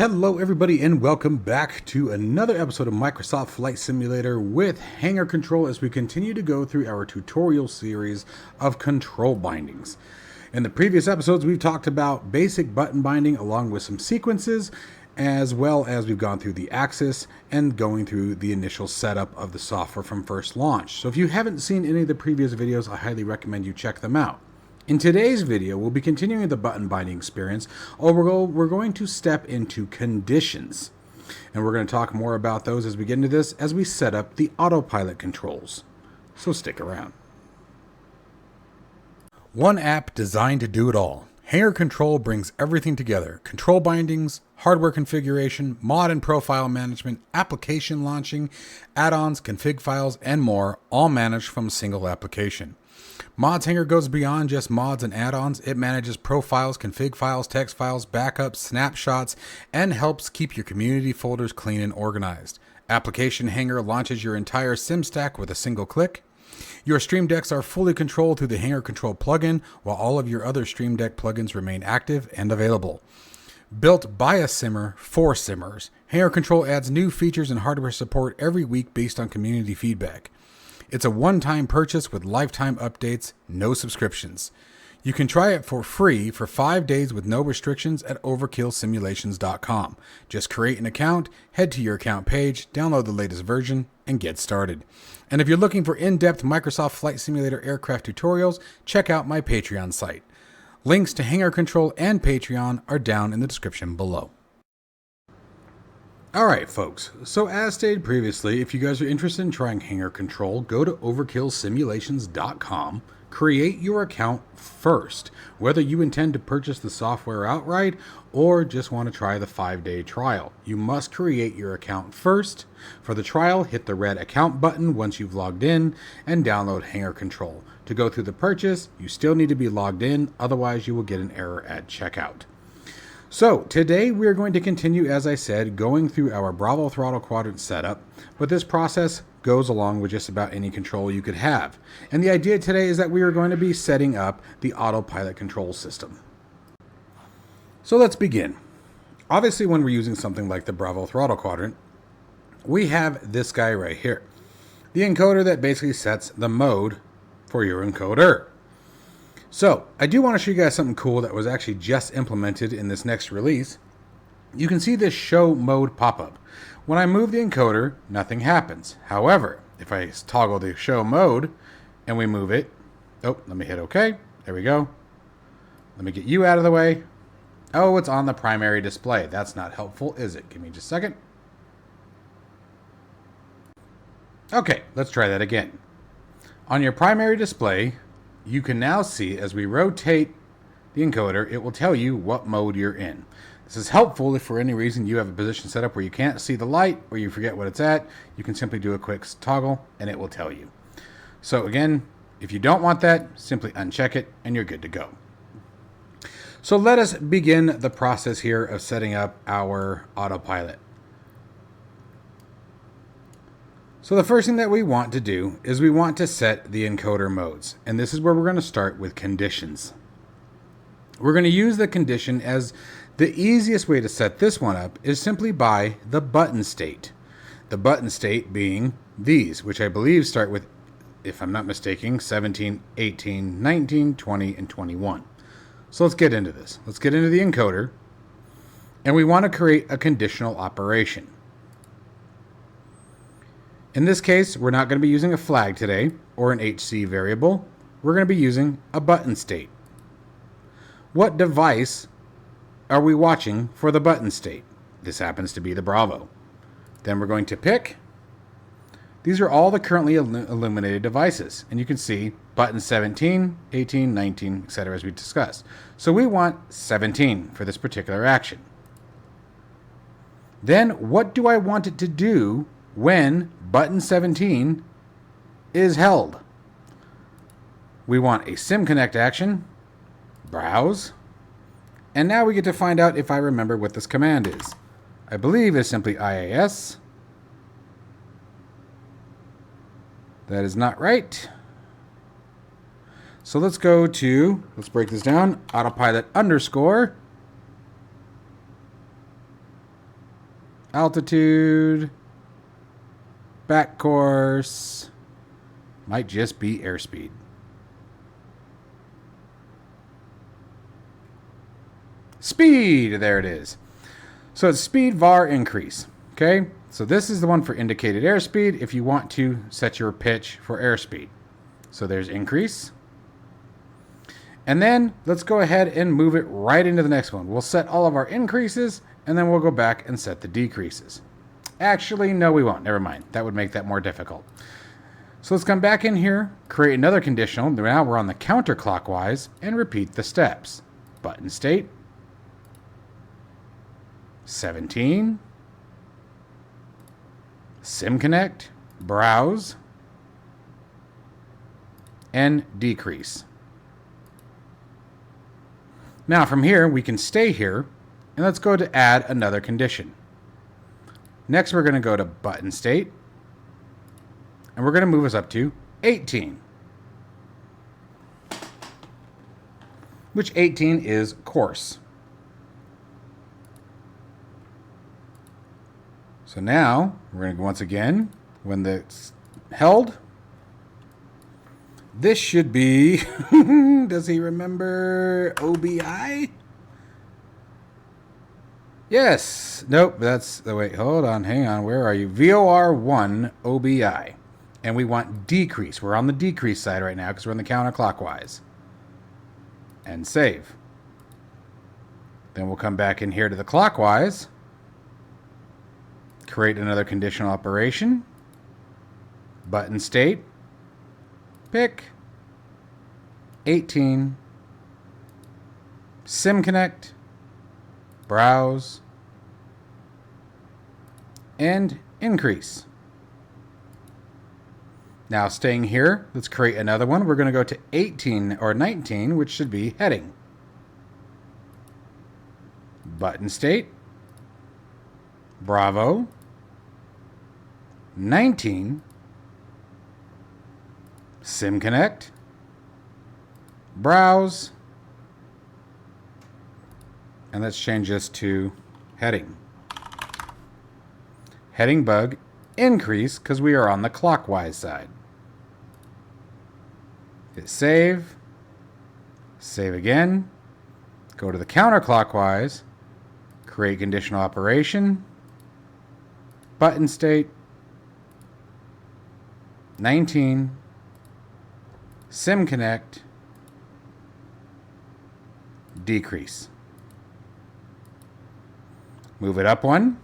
Hello everybody and welcome back to another episode of Microsoft Flight Simulator with Hangar Control as we continue to go through our tutorial series of control bindings. In the previous episodes we've talked about basic button binding along with some sequences, as well as we've gone through the axis and going through the initial setup of the software from first launch. So if you haven't seen any of the previous videos, I highly recommend you check them out. In today's video, we'll be continuing the button binding experience, or we're going to step into conditions. And we're going to talk more about those as we get into this, as we set up the autopilot controls. So stick around. One app designed to do it all. Hangar Control brings everything together. Control bindings, hardware configuration, mod and profile management, application launching, add-ons, config files, and more, all managed from a single application. Mods Hangar goes beyond just mods and add-ons. It manages profiles, config files, text files, backups, snapshots, and helps keep your community folders clean and organized. Application Hangar launches your entire sim stack with a single click. Your Stream Decks are fully controlled through the Hangar Control plugin, while all of your other Stream Deck plugins remain active and available. Built by a simmer for simmers, Hangar Control adds new features and hardware support every week based on community feedback. It's a one-time purchase with lifetime updates, no subscriptions. You can try it for free for 5 days with no restrictions at overkillsimulations.com. Just create an account, head to your account page, download the latest version, and get started. And if you're looking for in-depth Microsoft Flight Simulator aircraft tutorials, check out my Patreon site. Links to Hangar Control and Patreon are down in the description below. Alright folks, so as stated previously, if you guys are interested in trying Hangar Control, go to overkillsimulations.com, create your account first, whether you intend to purchase the software outright or just want to try the 5-day trial. You must create your account first. For the trial, hit the red account button once you've logged in and download Hangar Control. To go through the purchase, you still need to be logged in, otherwise you will get an error at checkout. So today we're going to continue, as I said, going through our Bravo Throttle Quadrant setup, but this process goes along with just about any control you could have. And the idea today is that we are going to be setting up the autopilot control system. So let's begin. Obviously, when we're using something like the Bravo Throttle Quadrant, we have this guy right here, the encoder that basically sets the mode for your encoder. So, I do want to show you guys something cool that was actually just implemented in this next release. You can see this show mode pop-up. When I move the encoder, nothing happens. However, if I toggle the show mode and we move it, let me hit OK. There we go. Let me get you out of the way. Oh, it's on the primary display. That's not helpful, is it? Give me just a second. Okay, let's try that again. On your primary display, you can now see as we rotate the encoder, it will tell you what mode you're in. This is helpful if for any reason you have a position set up where you can't see the light or you forget what it's at. You can simply do a quick toggle and it will tell you. So again, if you don't want that, simply uncheck it and you're good to go. So let us begin the process here of setting up our autopilot. So the first thing that we want to do is we want to set the encoder modes. And this is where we're going to start with conditions. We're going to use the condition as the easiest way to set this one up is simply by the button state. The button state being these, which I believe start with, if I'm not mistaken, 17, 18, 19, 20, and 21. So let's get into this. Let's get into the encoder. And we want to create a conditional operation. In this case, we're not going to be using a flag today or an HC variable. We're going to be using a button state. What device are we watching for the button state? This happens to be the Bravo. Then we're going to pick. These are all the currently illuminated devices. And you can see button 17, 18, 19, etc. as we discussed. So we want 17 for this particular action. Then what do I want it to do when button 17 is held? We want a SimConnect action, browse, and now we get to find out if I remember what this command is. I believe it's simply IAS. That is not right. So let's go to, let's break this down, autopilot underscore altitude, back course, might just be airspeed. Speed, there it is. So it's speed var increase, okay? So this is the one for indicated airspeed if you want to set your pitch for airspeed. So there's increase. And then let's go ahead and move it right into the next one. We'll set all of our increases and then we'll go back and set the decreases. Actually, no, we won't. Never mind. That would make that more difficult. So let's come back in here, create another conditional. Now we're on the counterclockwise and repeat the steps. Button state, 17, sim connect, browse, and decrease. Now from here, we can stay here, and let's go to add another condition. Next, we're going to go to button state, and we're going to move us up to 18, which 18 is course. So now, we're going to go once again, when it's held, this should be, does he remember OBI? Yes. Nope, that's, wait, hold on, hang on, where are you? VOR1 OBI. And we want decrease. We're on the decrease side right now because we're in the counterclockwise. And save. Then we'll come back in here to the clockwise. Create another conditional operation. Button state. Pick. 18. Sim connect. Browse. And increase. Now staying here, let's create another one. We're going to go to 18 or 19, which should be heading. Button state. Bravo. 19. Sim connect. Browse. And let's change this to heading. Heading bug increase because we are on the clockwise side. Hit save. Save again. Go to the counterclockwise. Create conditional operation. Button state. 19. Sim connect. Decrease. Move it up one.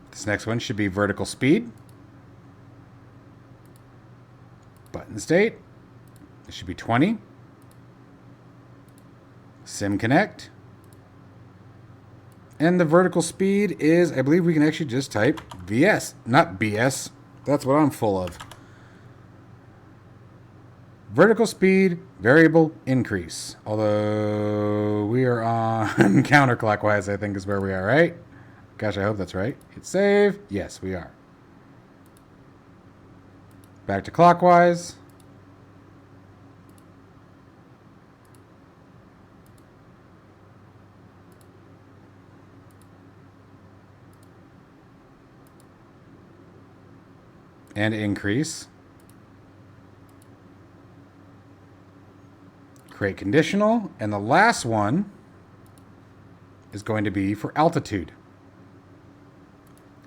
This next one should be vertical speed. Button state. It should be 20. Sim connect. And the vertical speed is, I believe we can actually just type VS, not BS. That's what I'm full of. Vertical speed, variable increase. Although we are on counterclockwise, I think is where we are, right? Gosh, I hope that's right. Hit save. Yes, we are. Back to clockwise. And increase. Create conditional. And the last one is going to be for altitude.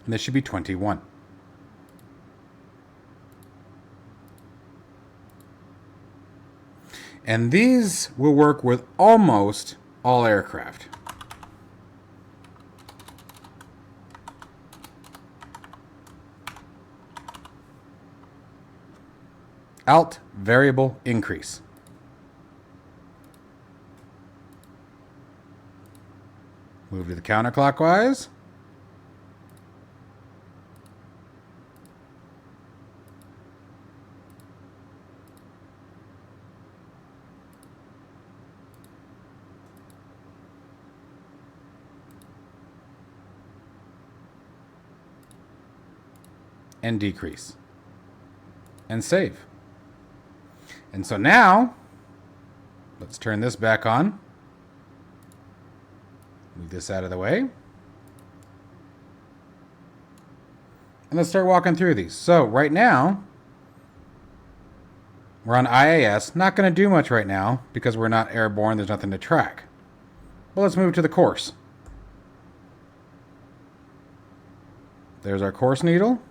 And this should be 21. And these will work with almost all aircraft. Alt variable increase. Move to the counterclockwise. And decrease. And save. And so now, let's turn this back on. Move this out of the way. And let's start walking through these. So right now, we're on IAS. Not going to do much right now because we're not airborne. There's nothing to track. But let's move to the course. There's our course needle.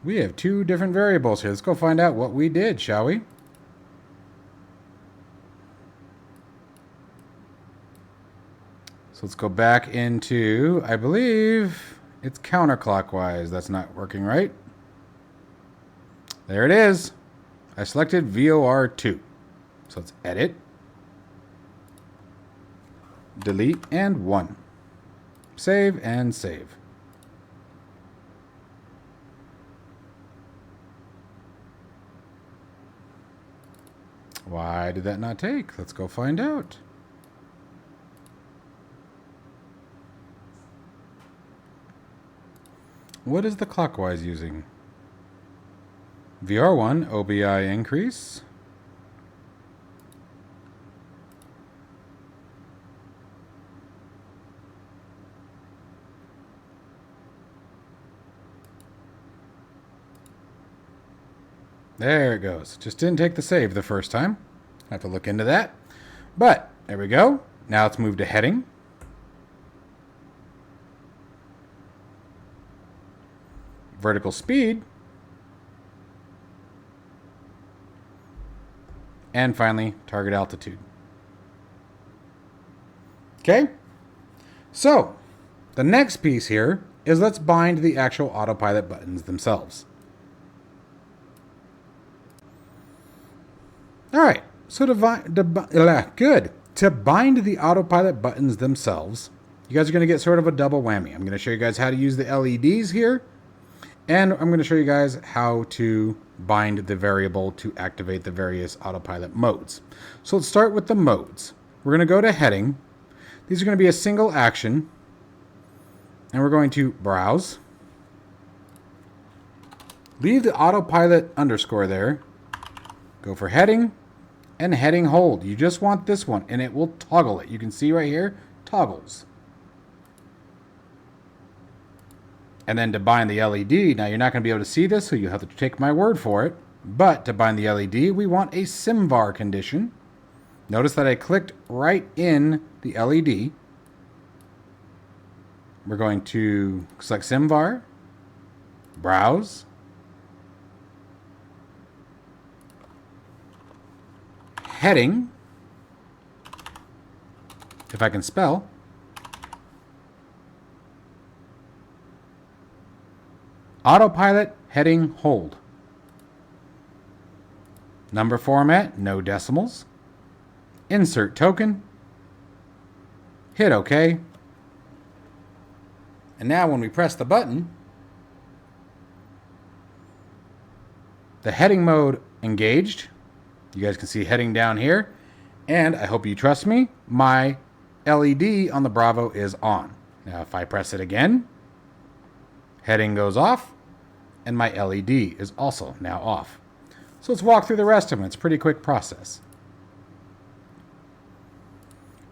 We have two different variables here. Let's go find out what we did, shall we? So let's go back into, I believe it's counterclockwise. That's not working right. There it is. I selected VOR2. So let's edit, delete, and 1. Save and save. Why did that not take? Let's go find out. What is the clockwise using? VR1, OBI increase. There it goes. Just didn't take the save the first time. I have to look into that. But there we go. Now let's move to heading. Vertical speed. And finally, target altitude. Okay? So, the next piece here is let's bind the actual autopilot buttons themselves. All right, so to bind the autopilot buttons themselves, you guys are going to get sort of a double whammy. I'm going to show you guys how to use the LEDs here, and I'm going to show you guys how to bind the variable to activate the various autopilot modes. So let's start with the modes. We're going to go to heading. These are going to be a single action, and we're going to browse. Leave the autopilot underscore there. Go for heading and heading hold. You just want this one and it will toggle it. You can see right here, toggles. And then to bind the LED, now you're not going to be able to see this, so you have to take my word for it. But to bind the LED, we want a SIMVAR condition. Notice that I clicked right in the LED. We're going to select SIMVAR, browse, heading, if I can spell, autopilot, heading, hold. Number format, no decimals. Insert token. Hit OK. And now when we press the button, the heading mode engaged. You guys can see heading down here. And I hope you trust me, my LED on the Bravo is on. Now if I press it again, heading goes off, and my LED is also now off. So let's walk through the rest of them. It's a pretty quick process.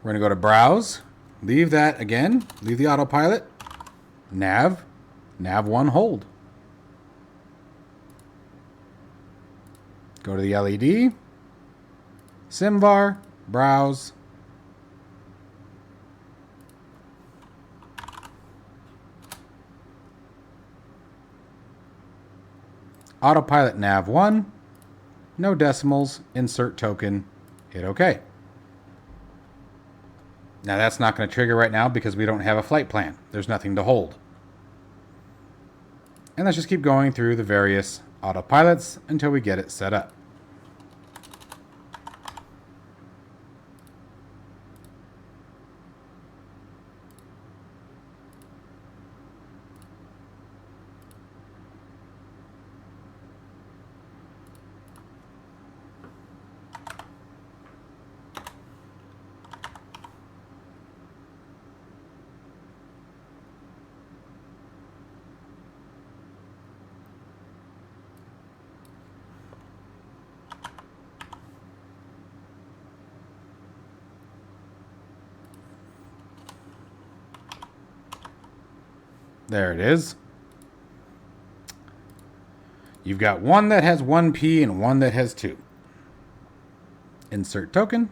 We're going to go to Browse, leave that again, leave the autopilot, nav 1 hold. Go to the LED, SIMVAR, browse, autopilot nav 1, no decimals, insert token, hit OK. Now that's not going to trigger right now because we don't have a flight plan. There's nothing to hold. And let's just keep going through the various autopilots until we get it set up. There it is. You've got one that has 1P and one that has 2. Insert token.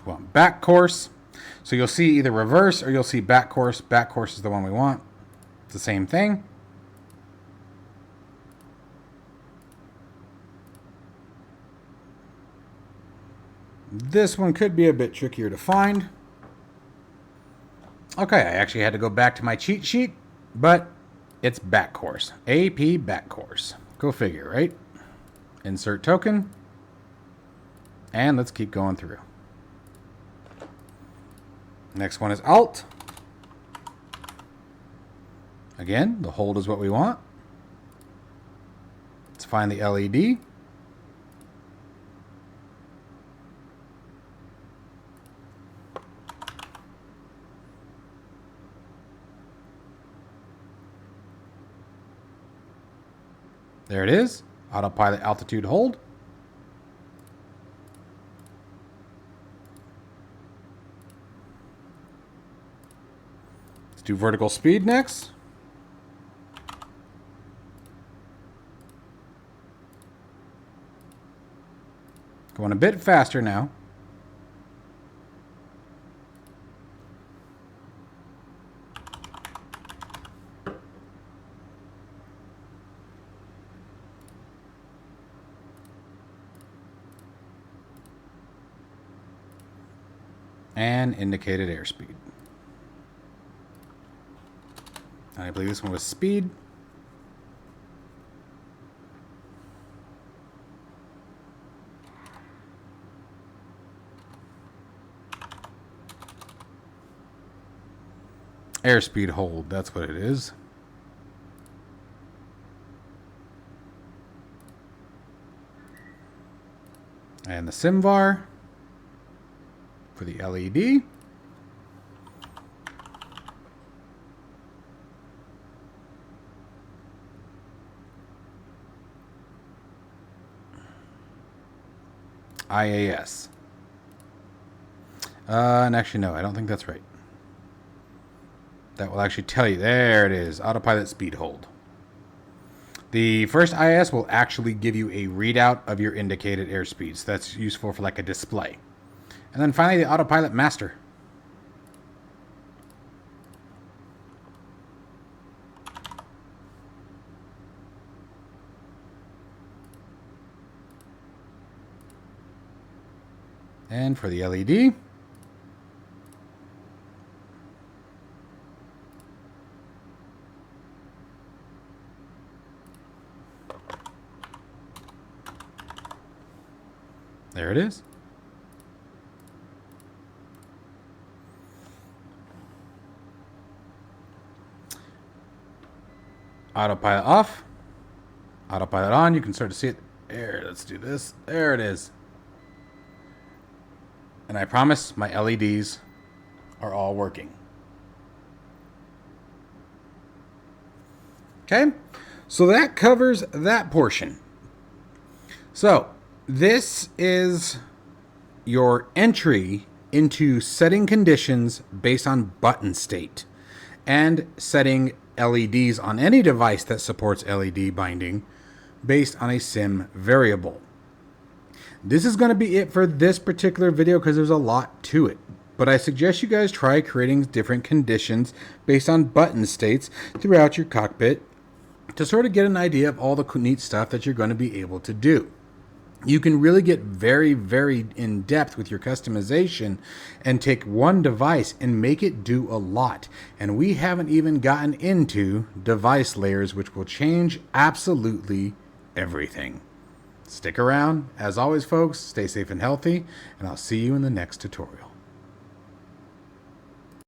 Want back course. So you'll see either reverse or you'll see back course. Back course is the one we want. It's the same thing. This one could be a bit trickier to find. Okay, I actually had to go back to my cheat sheet, but it's back course. AP back course. Go figure, right? Insert token. And let's keep going through. Next one is Alt. Again, the hold is what we want. Let's find the LED. There it is. Autopilot altitude hold. Let's do vertical speed next. Going a bit faster now. And indicated airspeed. I believe this one was speed. Airspeed hold, that's what it is. And the SIMVAR for the LED. IAS. And actually, no, I don't think that's right. That will actually tell you. There it is. Autopilot speed hold. The first IAS will actually give you a readout of your indicated airspeed. So that's useful for like a display. And then finally, the Autopilot master. And for the LED, there it is. Autopilot off. Autopilot on. You can start to see it. There, let's do this. There it is. And I promise my LEDs are all working. Okay, so that covers that portion. So this is your entry into setting conditions based on button state and setting LEDs on any device that supports LED binding based on a sim variable. This is going to be it for this particular video because there's a lot to it. But I suggest you guys try creating different conditions based on button states throughout your cockpit to sort of get an idea of all the neat stuff that you're going to be able to do. You can really get very, very in depth with your customization and take one device and make it do a lot. And we haven't even gotten into device layers, which will change absolutely everything. Stick around. As always, folks, stay safe and healthy, and I'll see you in the next tutorial.